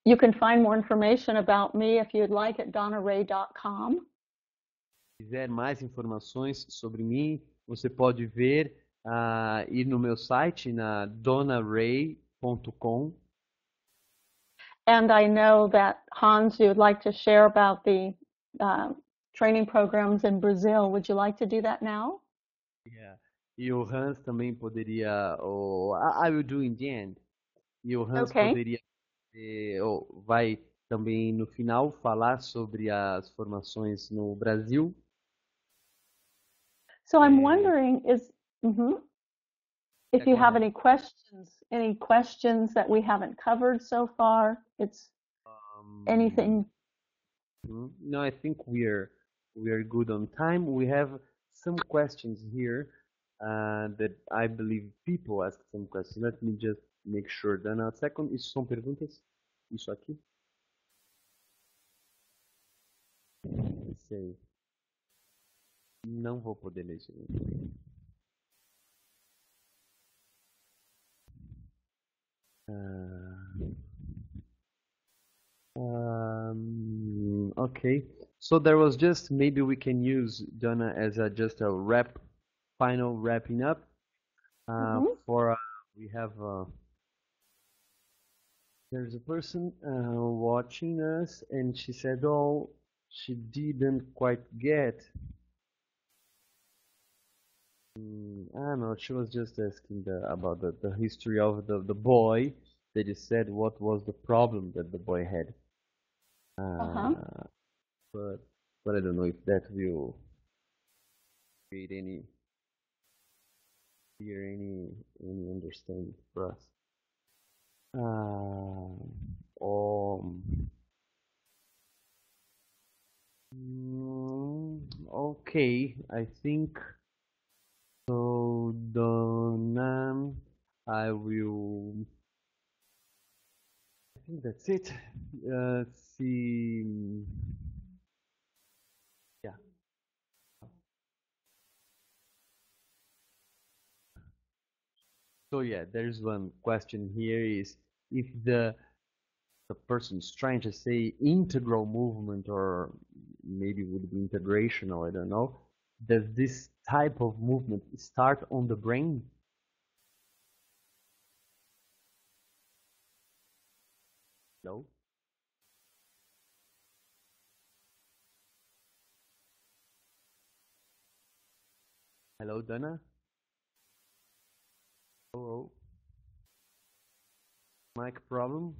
you can find more information about me if you'd like at donnaray.com. Se quiser mais informações sobre mim, você pode ver ir no meu site na donnaray.com. And I know that Hans, you'd like to share about the training programs in Brazil. Would you like to do that now? Yeah. E o Hans também poderia, I will do in the end. E o Hans Okay. poderia, vai também no final falar sobre as formações no Brasil. So I'm wondering if you have any questions that we haven't covered so far. It's anything. No, I think we are good on time. We have some questions here that I believe people ask some questions. Let me just make sure. Then a second. Isso são perguntas? Isso aqui? Sei. Não vou poder ler isso. Okay. So there was just, maybe we can use Donna as just a final wrapping up. For we have there's a person watching us, and she said, "Oh, she didn't quite get." I don't know. She was just asking about the history of the boy. That you said what was the problem that the boy had. But I don't know if that will create any understanding for us. Okay, I think so. Donna, I think that's it. Let's see. Yeah. So yeah, there's one question here is if the person's trying to say integral movement or maybe would be integrational, I don't know. Does this type of movement start on the brain? No. Hello, Donna? Hello. Mic problem?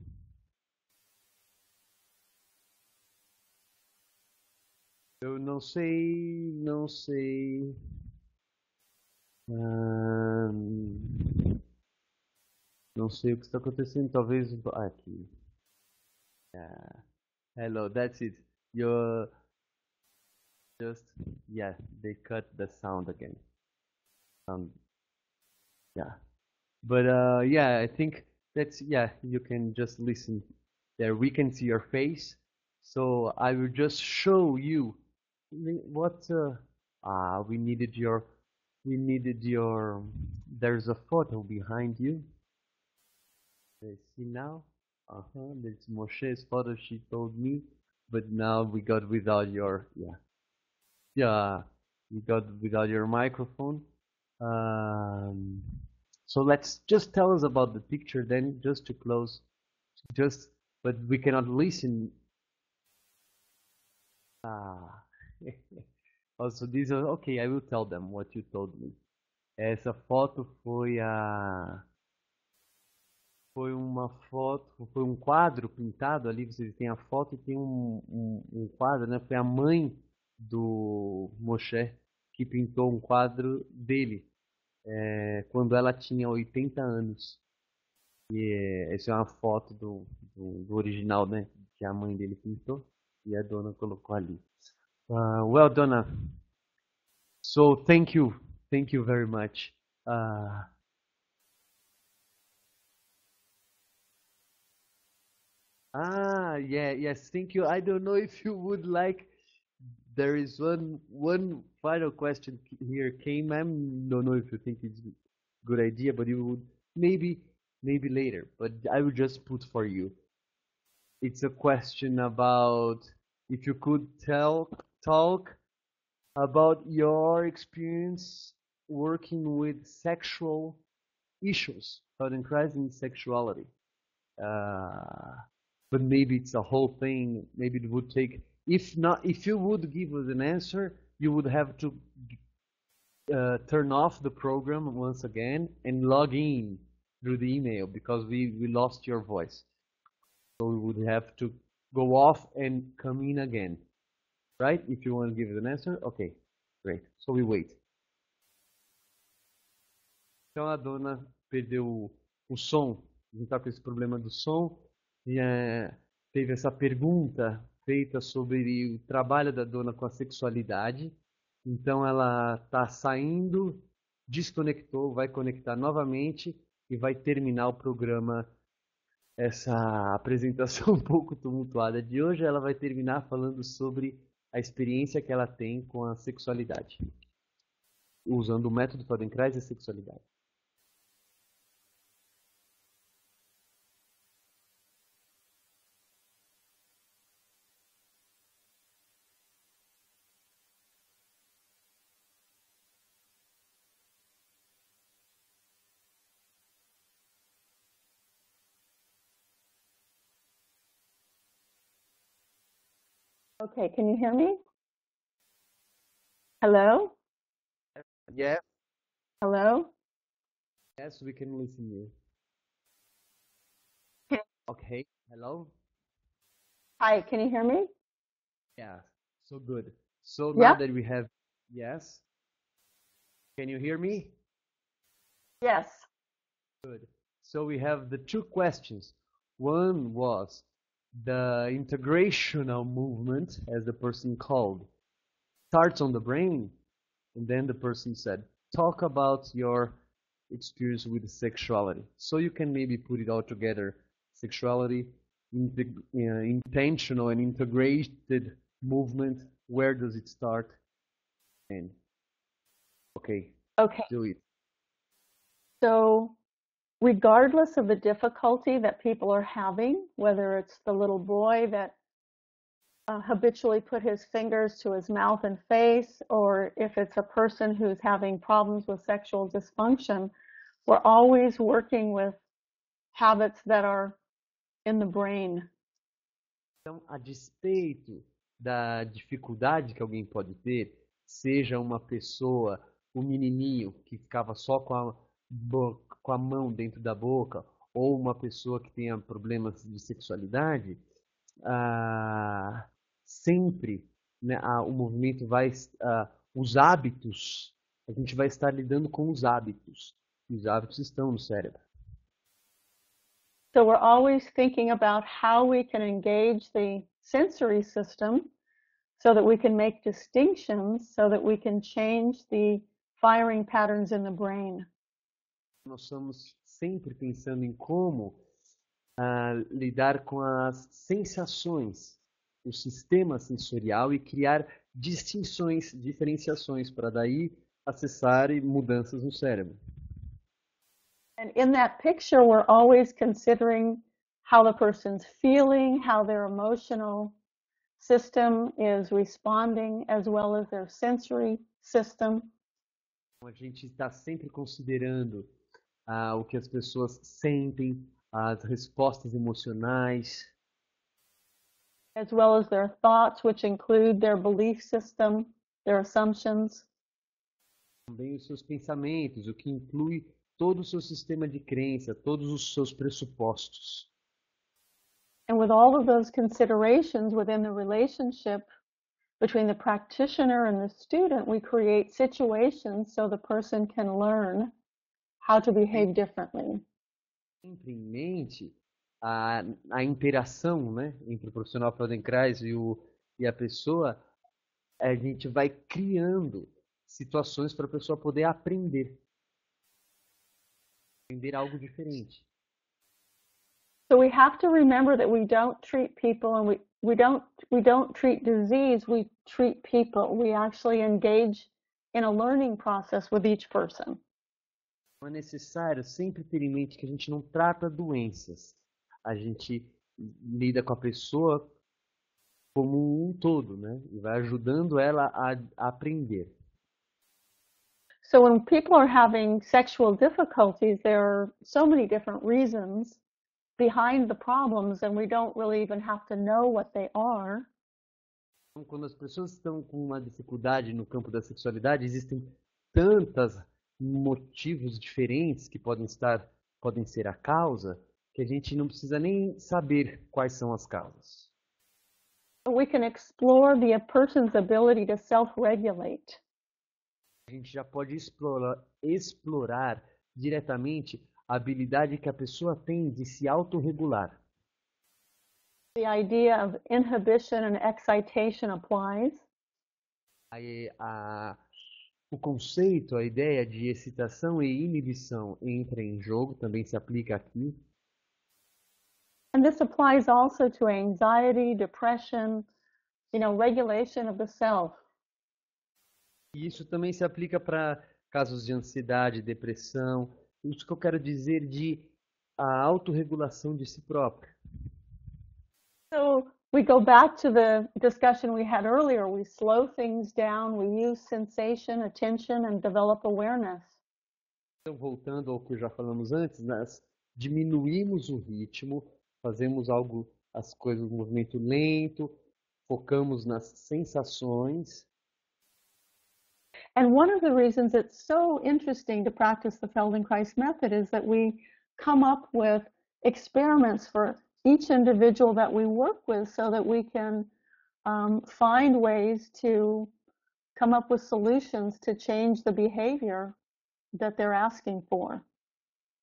Eu não sei, não sei. Não sei o que está acontecendo, talvez. Aqui. Hello, that's it. You're just, yeah, they cut the sound again. Yeah. But yeah, I think that's, yeah, you can just listen there. We can see your face. So I will just show you what, we needed your, there's a photo behind you. Let's see now. There's Moshe's photo, she told me. But now we got without your, yeah, we got without your microphone. So let's just tell us about the picture then, just to close. Just, but we cannot listen. Ah. Also, these are, okay, I will tell them what you told me. Essa foto foi uma foto, foi um quadro pintado ali, vocês têm a foto e tem um quadro, né? Foi a mãe do Moshe que pintou um quadro dele, quando ela tinha 80 anos. E essa é uma foto do original, né? Que a mãe dele pintou e a dona colocou ali. Well, Donna, so thank you very much. Yeah, yes, thank you. I don't know if you would like. There is one final question here came. I don't know if you think it's a good idea, but you would maybe later. But I will just put for you. It's a question about if you could talk about your experience working with sexual issues, about crisis sexuality. But maybe it's a whole thing. Maybe it would take. If not, if you would give us an answer, you would have to turn off the program once again and log in through the email because we lost your voice. So we would have to go off and come in again. Right? If you want to give us an answer, okay, great. So we wait. Então a dona perdeu o som, a gente está com esse problema do som, e teve essa pergunta feita sobre o trabalho da dona com a sexualidade. Então ela está saindo, desconectou, vai conectar novamente e vai terminar o programa. Essa apresentação um pouco tumultuada de hoje, ela vai terminar falando sobre a experiência que ela tem com a sexualidade, usando o método Feldenkrais e a sexualidade. Okay, can you hear me? Hello? Yes. Hello? Yes, we can listen to you. Okay. Hello? Hi, can you hear me? Yeah. So good. So Yeah? now that we have, yes. Can you hear me? Yes. Good. So we have the two questions. One was the integrational movement, as the person called, starts on the brain, and then the person said, talk about your experience with sexuality. So you can maybe put it all together, sexuality intentional and integrated movement, where does it start? And okay, Okay, do it. so regardless of the difficulty that people are having, whether it's the little boy that habitually put his fingers to his mouth and face, or if it's a person who's having problems with sexual dysfunction, we're always working with habits that are in the brain. Então, a despeito da dificuldade que alguém pode ter, seja uma pessoa, um menininho que ficava só com a mão dentro da boca, ou uma pessoa que tenha problemas de sexualidade, sempre, né, o movimento vai, os hábitos, a gente vai estar lidando com os hábitos. E os hábitos estão no cérebro. So we're always thinking about how we can engage the sensory system so that we can make distinctions, so that we can change the firing patterns in the brain. Nós estamos sempre pensando em como lidar com as sensações, o sistema sensorial e criar distinções, diferenciações para daí acessar mudanças no cérebro. And in that picture, we're always considering how the person's feeling, how their emotional system is responding, as well as their sensory system. A gente está sempre considerando o que as pessoas sentem, as respostas emocionais, as well as their thoughts, which include their belief system, their assumptions. Também os seus pensamentos, o que inclui todo o seu sistema de crença, todos os seus pressupostos. And with all of those considerations within the relationship between the practitioner and the student, we create situations so the person can learn how to behave differently. Sempre em mente a interação, né, entre o profissional Feldenkrais e a pessoa, a gente vai criando situações para a pessoa poder aprender algo diferente. So we have to remember that we don't treat people, and we don't treat disease, we treat people. We actually engage in a learning process with each person. É necessário sempre ter em mente que a gente não trata doenças. A gente lida com a pessoa como um todo, né? E vai ajudando ela a aprender. So when people are having sexual difficulties, there are so many different reasons behind the problems, and we don't really even have to know what they are. Então, quando as pessoas estão com uma dificuldade no campo da sexualidade, existem tantos motivos diferentes que podem ser a causa, que a gente não precisa nem saber quais são as causas. We can explore the person's ability to self-regulate. A gente já pode explorar diretamente a habilidade que a pessoa tem de se autorregular. The idea of inhibition and excitation applies. O conceito, a ideia de excitação e inibição entra em jogo, também se aplica aqui. And this applies also to anxiety, depression, regulation of the self. E isso também se aplica para casos de ansiedade, depressão. Isso que eu quero dizer de a autorregulação de si próprio. So we go back to the discussion we had earlier. We slow things down, we use sensation, attention, and develop awareness. Então, voltando ao que já falamos antes, nós diminuímos o ritmo, fazemos as coisas, um movimento lento, focamos nas sensações. And one of the reasons it's so interesting to practice the Feldenkrais method is that we come up with experiments for each individual that we work with so that we can find ways to come up with solutions to change the behavior that they're asking for.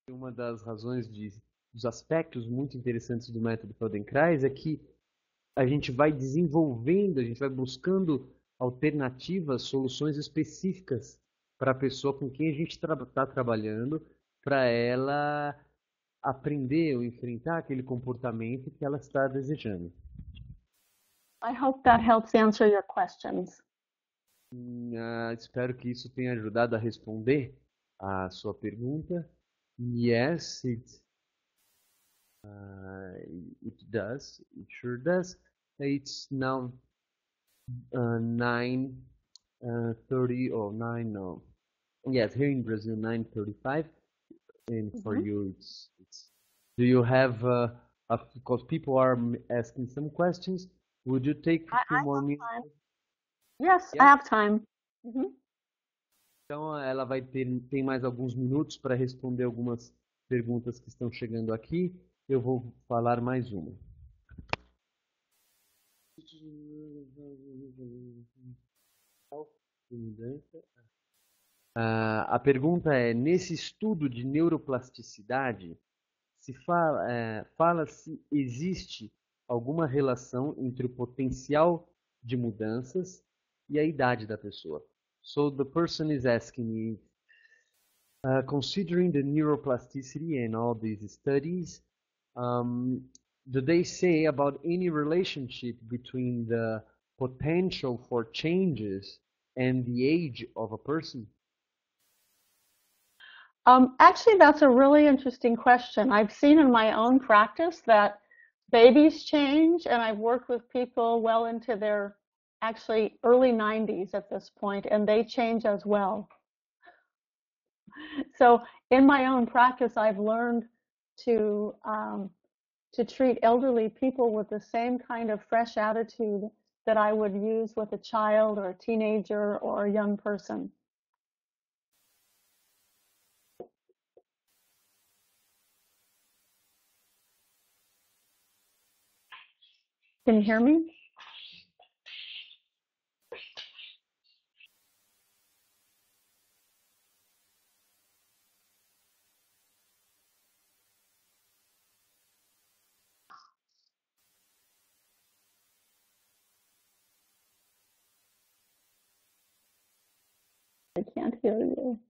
Uma das razões dos aspectos muito interessantes do método Feldenkrais é que a gente vai desenvolvendo, a gente vai buscando alternativas, soluções específicas para a pessoa com quem a gente está trabalhando, para ela aprender ou enfrentar aquele comportamento que ela está desejando. I hope that helps answer your questions. Espero que isso tenha ajudado a responder a sua pergunta. Yes, it does. It sure does. It's now 9:30 or 9, no. Yes, here in Brazil, 9:35. And for you, it's. Do you have, because people are asking some questions, would you take a few more minutes? Yes, Yeah. I have time. Então, ela tem mais alguns minutos para responder algumas perguntas que estão chegando aqui. Eu vou falar mais uma. A pergunta é: nesse estudo de neuroplasticidade, fala se existe alguma relação entre o potencial de mudanças e a idade da pessoa. So the person is asking me, considering the neuroplasticity and all these studies, do they say about any relationship between the potential for changes and the age of a person? Actually, that's a really interesting question. I've seen in my own practice that babies change, and I've worked with people well into their actually early 90s at this point, and they change as well. So in my own practice, I've learned to treat elderly people with the same kind of fresh attitude that I would use with a child or a teenager or a young person. Can you hear me? I can't hear you.